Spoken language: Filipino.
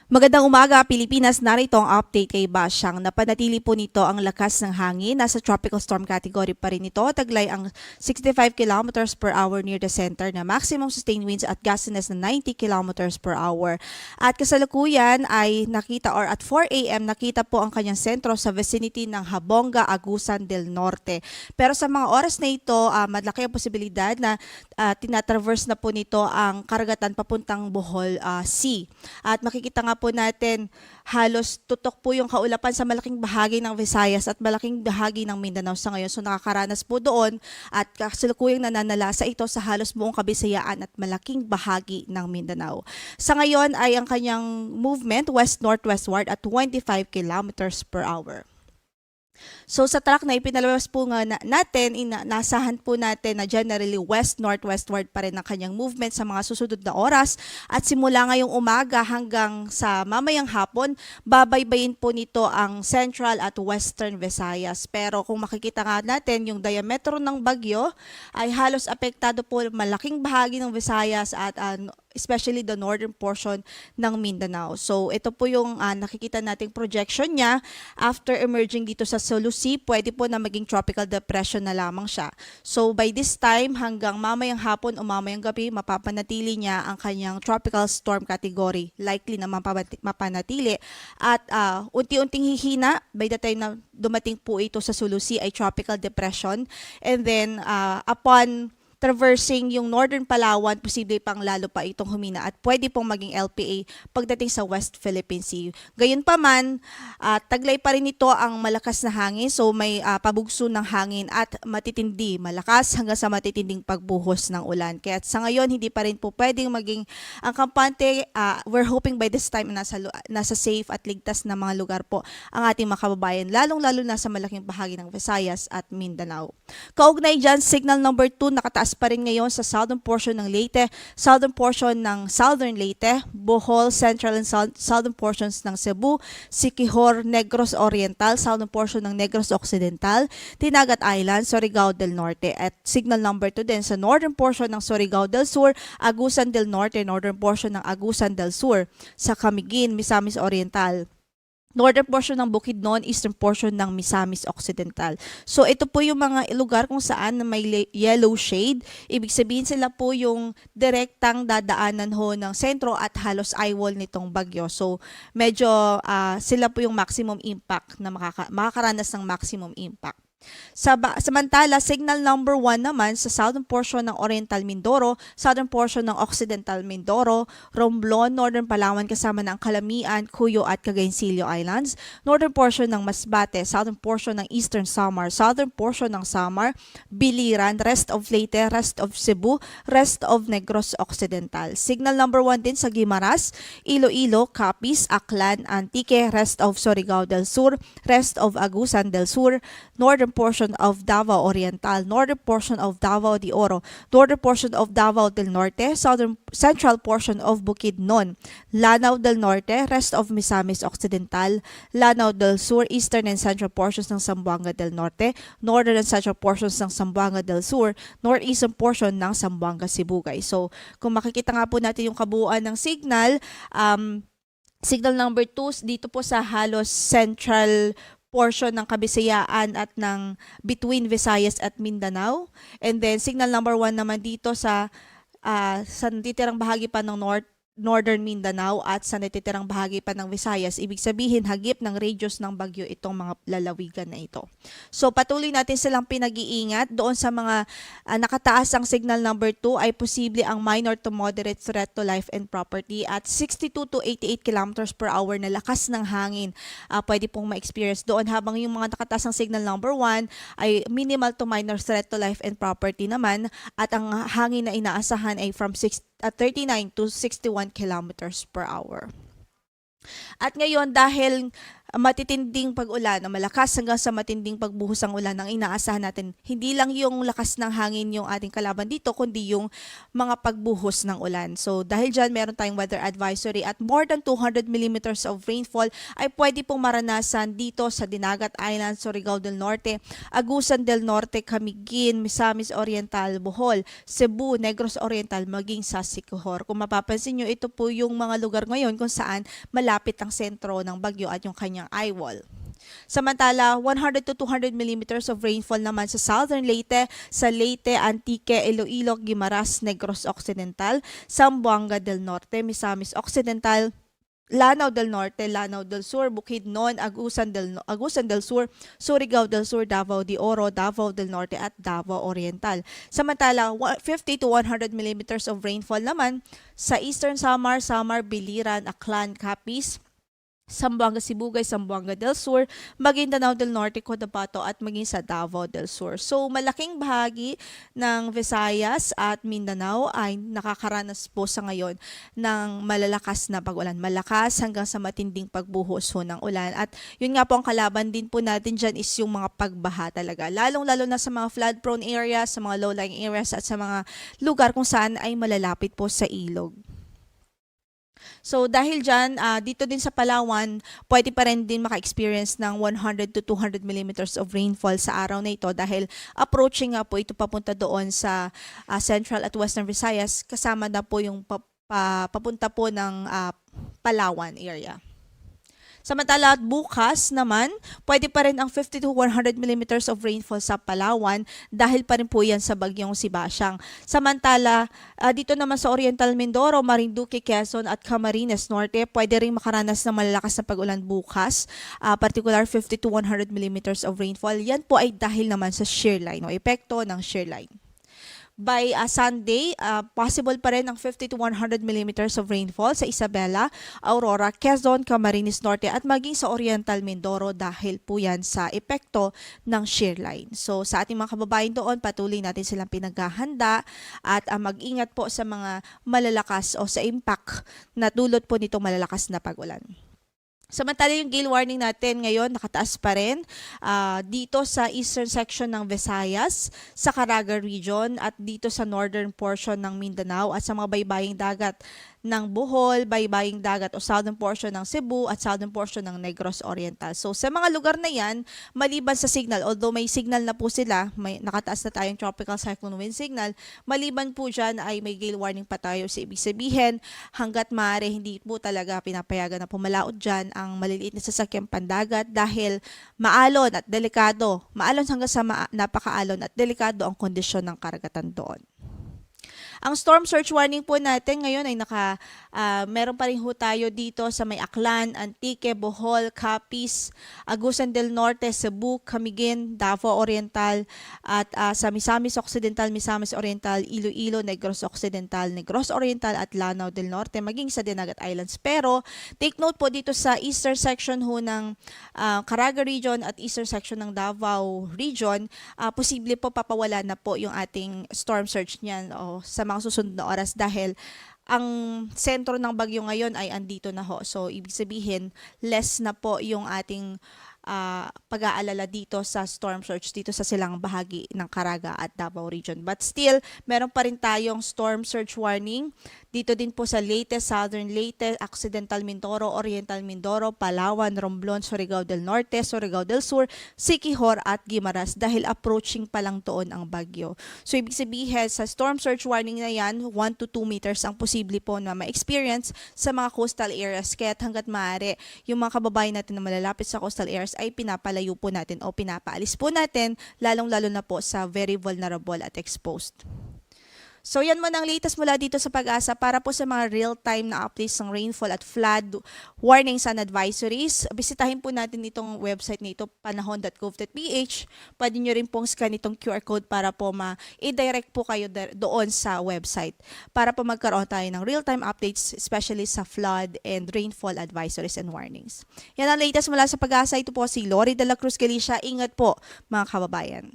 Magandang umaga, Pilipinas. Narito ang update kay Basyang. Napanatili po nito ang lakas ng hangin. Nasa tropical storm category pa rin ito. Taglay ang 65 kilometers per hour near the center na maximum sustained winds at gustiness na 90 kilometers per hour. At kasalukuyan ay nakita or at 4 a.m. nakita po ang kanyang sentro sa vicinity ng Habonga, Agusan del Norte. Pero sa mga oras na ito, malaki ang posibilidad na tinatraverse na po nito ang karagatan papuntang Bohol Sea. At makikita nga po natin halos tutok po yung kaulapan sa malaking bahagi ng Visayas at malaking bahagi ng Mindanao sa ngayon. So nakakaranas po doon at kasalukuyang nananalasa ito sa halos buong Kabisayaan at malaking bahagi ng Mindanao. Sa ngayon ay ang kanyang movement west-northwestward at 25 kilometers per hour. So sa track na ipinalabas po nga natin, inasahan po natin na generally west-northwestward pa rin ang kanyang movement sa mga susunod na oras at simula ngayong umaga hanggang sa mamayang hapon, babaybayin po nito ang central at western Visayas. Pero kung makikita nga natin, yung diametro ng bagyo ay halos apektado po malaking bahagi ng Visayas at especially the northern portion ng Mindanao. So ito po yung nakikita nating projection niya after emerging dito sa Sulu Sea, pwede po na maging tropical depression na lamang siya. So by this time hanggang mamayang hapon o mamayang gabi, mapapanatili niya ang kanyang tropical storm category. Likely na mapanatili at unti-unting hihina by the time na dumating po ito sa Sulu Sea ay tropical depression, and then upon traversing yung northern Palawan, posible pang lalo pa itong humina at pwede pong maging LPA pagdating sa West Philippine Sea. Gayunpaman, taglay pa rin ito ang malakas na hangin, so may pabugso ng hangin at matitindi, malakas hanggang sa matitinding pagbuhos ng ulan. Kaya sa ngayon, hindi pa rin po pwedeng maging ang kampante. We're hoping by this time nasa safe at ligtas na mga lugar po ang ating mga kababayan, lalong-lalo na sa malaking bahagi ng Visayas at Mindanao. Kaugnay dyan, signal number 2 nakataas pa rin ngayon sa southern portion ng Leyte, southern portion ng southern Leyte, Bohol, central and southern portions ng Cebu, Siquijor, Negros Oriental, southern portion ng Negros Occidental, Tinagat Island, Surigao del Norte, at signal number 2 din sa northern portion ng Surigao del Sur, Agusan del Norte, northern portion ng Agusan del Sur, sa Camiguin, Misamis Oriental, northern portion ng Bukidnon, eastern portion ng Misamis Occidental. So ito po yung mga lugar kung saan may yellow shade. Ibig sabihin sila po yung direktang dadaanan ho ng sentro at halos eyewall nitong bagyo. So medyo sila po yung maximum impact na makakaranas ng maximum impact. Samantala, signal number 1 naman sa southern portion ng Oriental Mindoro, southern portion ng Occidental Mindoro, Romblon, northern Palawan kasama ng Calamian, Cuyo at Cagayancillo Islands, northern portion ng Masbate, southern portion ng Eastern Samar, southern portion ng Samar, Biliran, rest of Leyte, rest of Cebu, rest of Negros Occidental. Signal number 1 din sa Guimaras, Iloilo, Capiz, Aklan, Antique, rest of Surigao del Sur, rest of Agusan del Sur, northern portion of Davao Oriental, northern portion of Davao de Oro, northern portion of Davao del Norte, central portion of Bukidnon, Lanao del Norte, rest of Misamis Occidental, Lanao del Sur, eastern and central portions ng Zamboanga del Norte, northern and central portions ng Zamboanga del Sur, northeastern portion ng Zamboanga Sibugay. So kung makikita nga po natin yung kabuuan ng signal, signal number 2 dito po sa halos central portion ng Kabisayaan at ng between Visayas at Mindanao. And then signal number 1 naman dito sa natitirang bahagi pa ng northern Mindanao at sa natitirang bahagi pa ng Visayas. Ibig sabihin, hagip ng radius ng bagyo itong mga lalawigan na ito. So patuloy natin silang pinag-iingat. Doon sa mga nakataas ang signal number 2 ay posible ang minor to moderate threat to life and property at 62 to 88 kilometers per hour na lakas ng hangin pwede pong ma-experience doon, habang yung mga nakataas ang signal number 1 ay minimal to minor threat to life and property naman, at ang hangin na inaasahan ay from 39 to 61 kilometers per hour. At ngayon, dahil matitinding pag-ulan o malakas hanggang sa matinding pagbuhos ng ulan ang inaasahan natin. Hindi lang yung lakas ng hangin yung ating kalaban dito, kundi yung mga pagbuhos ng ulan. So dahil dyan, meron tayong weather advisory at more than 200 millimeters of rainfall ay pwede pong maranasan dito sa Dinagat Island, Surigao del Norte, Agusan del Norte, Camiguin, Misamis Oriental, Bohol, Cebu, Negros Oriental, maging sa Siquijor. Kung mapapansin nyo, ito po yung mga lugar ngayon kung saan malapit ang sentro ng bagyo at yung kanyang eye wall. Samantala, 100 to 200 millimeters of rainfall naman sa Southern Leyte, sa Leyte, Antique, Iloilo, Guimaras, Negros Occidental, Zamboanga del Norte, Misamis Occidental, Lanao del Norte, Lanao del Sur, Bukidnon, Agusan del Sur, Surigao del Sur, Davao de Oro, Davao del Norte at Davao Oriental. Samantala, 50 to 100 millimeters of rainfall naman sa Eastern Samar, Biliran, Aklan, Capiz, Zamboanga Sibugay, Zamboanga del Sur, Maguindanao del Norte, Cotabato at maging sa Davao del Sur. So malaking bahagi ng Visayas at Mindanao ay nakakaranas po sa ngayon ng malalakas na pag-ulan. Malakas hanggang sa matinding pagbuhos ho ng ulan. At yun nga po ang kalaban din po natin dyan is yung mga pagbaha talaga. Lalong-lalo na sa mga flood-prone areas, sa mga low-lying areas at sa mga lugar kung saan ay malalapit po sa ilog. So dahil dyan, dito din sa Palawan, pwede pa rin din maka-experience ng 100 to 200 millimeters of rainfall sa araw na ito dahil approaching nga po ito papunta doon sa Central at Western Visayas, kasama na po yung papunta po ng Palawan area. Samantala bukas naman, pwede pa rin ang 50 to 100 millimeters of rainfall sa Palawan dahil pa rin po yan sa bagyong Sibasyang. Samantala, dito naman sa Oriental Mindoro, Marinduque, Quezon at Camarines Norte, pwede rin makaranas ng malalakas na pag-ulan bukas, particular 50 to 100 millimeters of rainfall. Yan po ay dahil naman sa shear line o epekto ng shear line. By Sunday, possible pa rin ang 50 to 100 millimeters of rainfall sa Isabela, Aurora, Quezon, Camarines Norte at maging sa Oriental Mindoro dahil po yan sa epekto ng shear line. So sa ating mga kababayan doon, patuloy natin silang pinaghahanda at mag-ingat po sa mga malalakas o sa impact na dulot po nitong malalakas na pag-ulan. Samantala yung gale warning natin ngayon nakataas pa rin dito sa eastern section ng Visayas, sa Caraga region at dito sa northern portion ng Mindanao at sa mga baybaying dagat ng Bohol, baybaying dagat o southern portion ng Cebu at southern portion ng Negros Oriental. So sa mga lugar na yan, maliban sa signal, although may signal na po sila, may nakataas na tayong tropical cyclone wind signal, maliban po dyan ay may gale warning pa tayo. So ibig sabihin, hanggat maaari hindi po talaga pinapayagan na pumalaot dyan ang maliliit na sasakyang pandagat dahil maalon at delikado, maalon hanggang sa napakaalon at delikado ang kondisyon ng karagatan doon. Ang storm surge warning po natin ngayon ay meron pa rin ho tayo dito sa may Aklan, Antique, Bohol, Capiz, Agusan del Norte, Cebu, Camiguin, Davao Oriental at sa Misamis Occidental, Misamis Oriental, Iloilo, Negros Occidental, Negros Oriental at Lanao del Norte maging sa Dinagat Islands. Pero take note po dito sa eastern section ho ng Caraga region at eastern section ng Davao region, posible po papawala na po yung ating storm surge niyan o sa mga susunod na oras dahil ang sentro ng bagyo ngayon ay andito na ho. So, ibig sabihin, less na po yung ating pag-aalala dito sa storm surge dito sa silang bahagi ng Caraga at Davao region. But still, meron pa rin tayong storm surge warning dito din po sa Leyte, Southern Leyte, Occidental Mindoro, Oriental Mindoro, Palawan, Romblon, Surigao del Norte, Surigao del Sur, Siquijor at Guimaras dahil approaching pa lang doon ang bagyo. So, ibig sabihin, sa storm surge warning na yan, 1 to 2 meters ang posible po na ma-experience sa mga coastal areas. Kaya hanggat maaari, yung mga kababayan natin na malalapit sa coastal areas ay pinapalayo po natin o pinapaalis po natin, lalong-lalo na po sa very vulnerable at exposed. So yan mo ang latest mula dito sa Pag-asa para po sa mga real-time na updates ng rainfall at flood warnings and advisories. Bisitahin po natin itong website na ito, panahon.gov.ph. Pwede nyo rin pong scan itong QR code para po ma-direct po kayo doon sa website para po magkaroon tayo ng real-time updates, especially sa flood and rainfall advisories and warnings. Yan ang latest mula sa Pag-asa. Ito po si Lori de la Cruz Galicia. Ingat po mga kababayan.